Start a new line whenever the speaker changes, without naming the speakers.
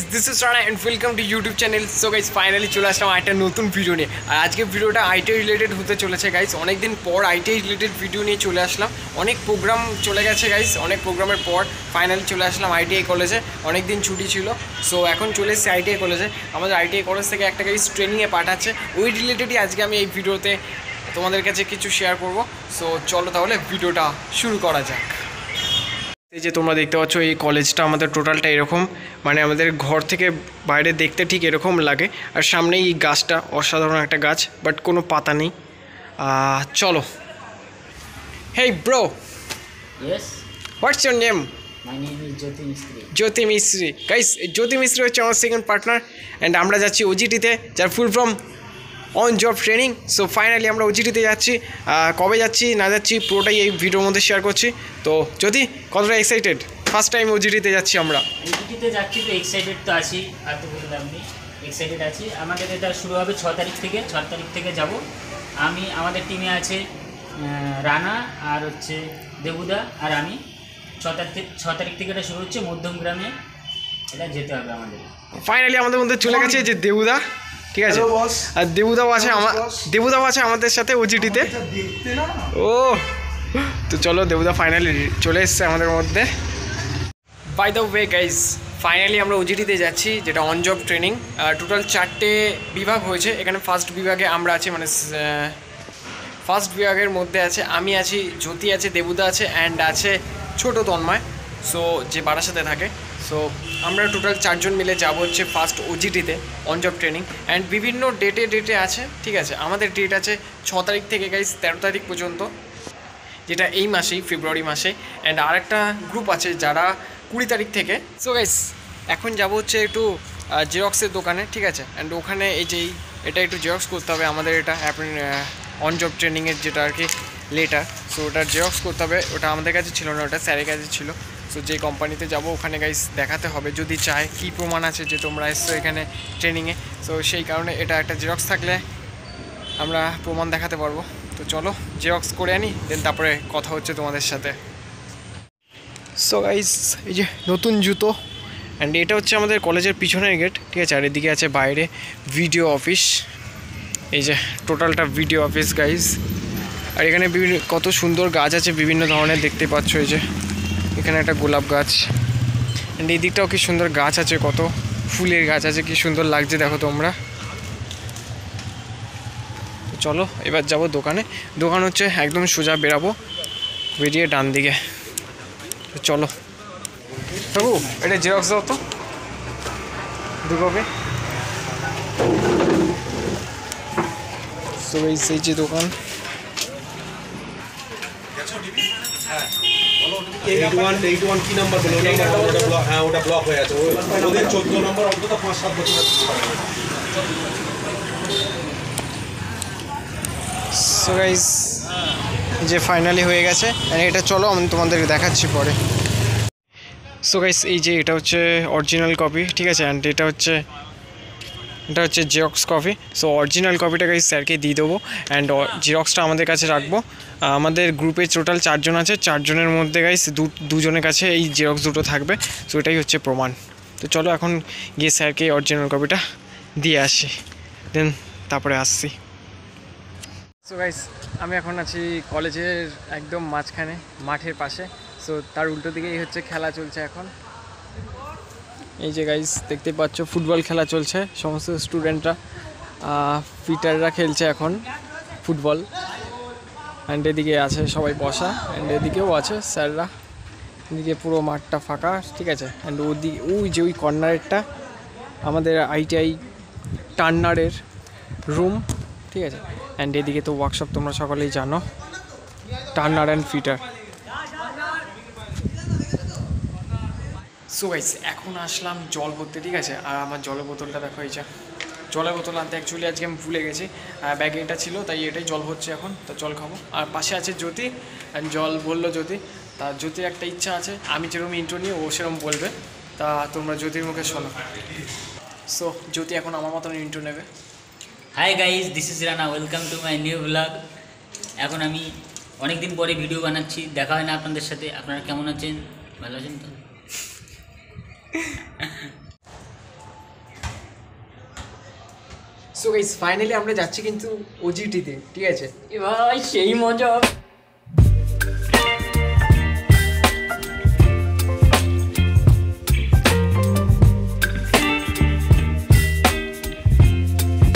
guys, this is Rana and welcome to YouTube channel. So guys, finally চলে আসলাম একটা নতুন video নিয়ে। আর আজকে ভিডিওটা আইটিআই রিলেটেড হতে চলেছে গাইস। অনেক দিন পর আইটিআই রিলেটেড ভিডিও নিয়ে চলে আসলাম। অনেক প্রোগ্রাম চলে গেছে গাইস, অনেক প্রোগ্রামের পর ফাইনালি চলে আসলাম আইটিআই কলেজে। অনেক দিন ছুটি ছিল, সো এখন চলে এসেছি আইটিআই কলেজে। আমাদের আইটিআই কলেজ থেকে একটা গাইস ট্রেনিংয়ে পাঠাচ্ছে, ওই রিলেটেডই আজকে আমি এই ভিডিওতে তোমাদের কাছে কিছু শেয়ার করব। সো চলো তাহলে ভিডিওটা শুরু করা যাক। এই যে তোমরা দেখতে পাচ্ছ এই কলেজটা আমাদের টোটালটা এরকম, মানে আমাদের ঘর থেকে বাইরে দেখতে ঠিক এরকম লাগে। আর সামনে এই গাছটা অসাধারণ একটা গাছ, বাট কোনো পাতা নেই। চলো। Hey bro,
Yes,
what's your name?
my name is Jyoti Mistry.
জ্যোতি মিস্ত্রি। গাইস, জ্যোতি মিস্ত্রি হচ্ছে আমার সেকেন্ড পার্টনার অ্যান্ড আমরা যাচ্ছি ওজিটিতে, যার full form on job training. So finally আমরা ওজিটিতে যাচ্ছি। কবে যাচ্ছি না যাচ্ছি পুরোটাই এই ভিডিওর মধ্যে শেয়ার করছি। তো যদি কতটা এক্সাইটেড, ফার্স্ট টাইম ওজিটিতে যাচ্ছি আমরা।
ওজিটিতে যাচ্ছি তো এক্সাইটেড তো আছি, আর তো বললাম আপনি এক্সাইটেড আছি। আমাদের এটা শুরু হবে 6 তারিখ থেকে। 6 তারিখ থেকে যাব আমি। আমাদের টিমে আছে রানা আর হচ্ছে দেবুদা আর আমি। 6 তারিখ থেকে এটা শুরু হচ্ছে মধ্যমগ্রামে, এটা যেতে হবে আমাদের।
ফাইনালি আমাদের মধ্যে চলে গেছে যে দেবুদা, ঠিক আছে। আর দেবুদাও আছে আমাদের সাথে ওজিটিতে। ও তো চলো, দেবুদা ফাইনালি চলে এসছে আমাদের মধ্যে। By the way guys, finally আমরা ওজিটিতে যাচ্ছি, যেটা অন জব ট্রেনিং। টোটাল 4টে বিভাগ হয়েছে এখানে। ফার্স্ট বিভাগে আমরা আছি, মানে ফার্স্ট বিভাগের মধ্যে আছে আমি আছি, জ্যোতি আছে, দেবুদা আছে, অ্যান্ড আছে ছোট তন্ময়, সো যে বারাসাতে থাকে। সো আমরা টোটাল 4 জন মিলে যাব হচ্ছে ফার্স্ট ওজিটিতে অন জব ট্রেনিং। অ্যান্ড বিভিন্ন ডেটে আছে, ঠিক আছে। আমাদের ডেট আছে 6 তারিখ থেকে গাইজ 13 তারিখ পর্যন্ত, যেটা এই মাসেই, ফেব্রুয়ারি মাসে। অ্যান্ড আরেকটা গ্রুপ আছে যারা 20 তারিখ থেকে। সো গাইজ এখন যাব হচ্ছে একটু জেরক্সের দোকানে, ঠিক আছে। অ্যান্ড ওখানে এই যে এটা একটু জেরক্স করতে হবে আমাদের, এটা অন জব ট্রেনিংয়ের যেটা আর কি লেটার। সো ওটার জেরক্স করতে হবে, ওটা আমাদের কাছে ছিল না, ওটা স্যারের কাছে ছিল। সো যে কোম্পানিতে যাব ওখানে গাইস দেখাতে হবে, যদি চায় কী প্রমাণ আছে যে তোমরা এসছো এখানে ট্রেনিংয়ে। সো সেই কারণে এটা একটা জেরক্স থাকলে আমরা প্রমাণ দেখাতে পারবো। তো চলো জেরক্স করে আনি, দেন তারপরে কথা হচ্ছে তোমাদের সাথে। সো গাইস এই যে নতুন জুতো, অ্যান্ড এটা হচ্ছে আমাদের কলেজের পিছনের গেট, ঠিক আছে। আর এদিকে আছে বাইরে ভিডিও অফিস, এই যে টোটালটা ভিডিও অফিস গাইস। আর এখানে বিভিন্ন কত সুন্দর গাছ আছে বিভিন্ন ধরনের, দেখতে পাচ্ছ। এই যে এখানে একটা গোলাপ গাছ, অ্যান্ড এই দিকটাও কি সুন্দর গাছ আছে, কত ফুলের গাছ আছে, কি সুন্দর লাগছে দেখো তোমরা। চলো এবার যাব দোকানে। দোকান হচ্ছে একদম সোজা বেরাবো, বেরিয়ে ডান দিকে। চলো বাবু, এটা জেরক্স দাও তো 2 কপি। তো এই যে দোকান,
কি নাম্বার বলো? হ্যাঁ, ওটা ব্লক হয়ে আছে। ওদের 14 নম্বর অন্তত 5-7 বছর।
সো গাইস যে ফাইনালি হয়ে গেছে, এটা চলো আমি তোমাদের দেখাচ্ছি পরে। সো গাইস এই যে এটা হচ্ছে অরিজিনাল কপি, ঠিক আছে। অ্যান্ড এটা হচ্ছে জেরক্স কপি। সো অরিজিনাল কপিটা গাইস স্যারকে দিয়ে দেবো, অ্যান্ড জেরক্সটা আমাদের কাছে রাখবো। আমাদের গ্রুপে টোটাল 4 জন আছে, 4 জনের মধ্যে গাইস 2 জনের কাছে এই জেরক্স দুটো থাকবে। সো এটাই হচ্ছে প্রমাণ। তো চলো এখন গিয়ে স্যারকে অরিজিনাল কপিটা দিয়ে আসি, দেন তারপরে আসছি। সো গাইস আমি এখন আছি কলেজের একদম মাঝখানে, মাঠের পাশে। সো তার উল্টো দিকেই হচ্ছে খেলা চলছে এখন। এই যে গাইস দেখতে পাচ্ছ ফুটবল খেলা চলছে, সমস্ত স্টুডেন্টরা ফিটাররা খেলছে এখন ফুটবল। অ্যান্ড এদিকে আছে সবাই বসা, অ্যান্ড এদিকেও আছে স্যাররা। এদিকে পুরো মাঠটা ফাঁকা, ঠিক আছে। অ্যান্ড ওই যে ওই কর্নারেরটা আমাদের আইটিআই টার্নারের রুম, ঠিক আছে। অ্যান্ড এদিকে তো ওয়ার্কশপ, তোমরা সকলেই জানো, turner and fitter. So guys এখন আসলাম জল ভরতে, ঠিক আছে। আর আমার জলের বোতলটা দেখো, এই যে জলের বোতল আনতে অ্যাকচুয়ালি আজকে আমি ভুলে গেছি, ব্যাগে এটা ছিল, তাই এটাই জল ভরছে এখন। তো জল খাবো। আর পাশে আছে জ্যোতি, অ্যান্ড জল বললো জ্যোতি। তা জ্যোতির একটা ইচ্ছা আছে, আমি যেরকম ইন্ট্রো নিই ও সেরকম বলবে, তা তোমরা জ্যোতির মুখে শোনো। সো জ্যোতি এখন আমার মতন ইন্ট্রো নেবে।
Hi guys, this is Rana, welcome to my new blog. এখন আমি অনেক দিন পরে ভিডিও বানাচ্ছি, দেখা হয় না আপনাদের সাথে। আপনারা কেমন আছেন? ভালো আছেন তো?
সো গাইস ফাইনালি আমরা যাচ্ছি কিন্তু ওজিটিতে, ঠিক আছে?
এ ভাই সেই মজা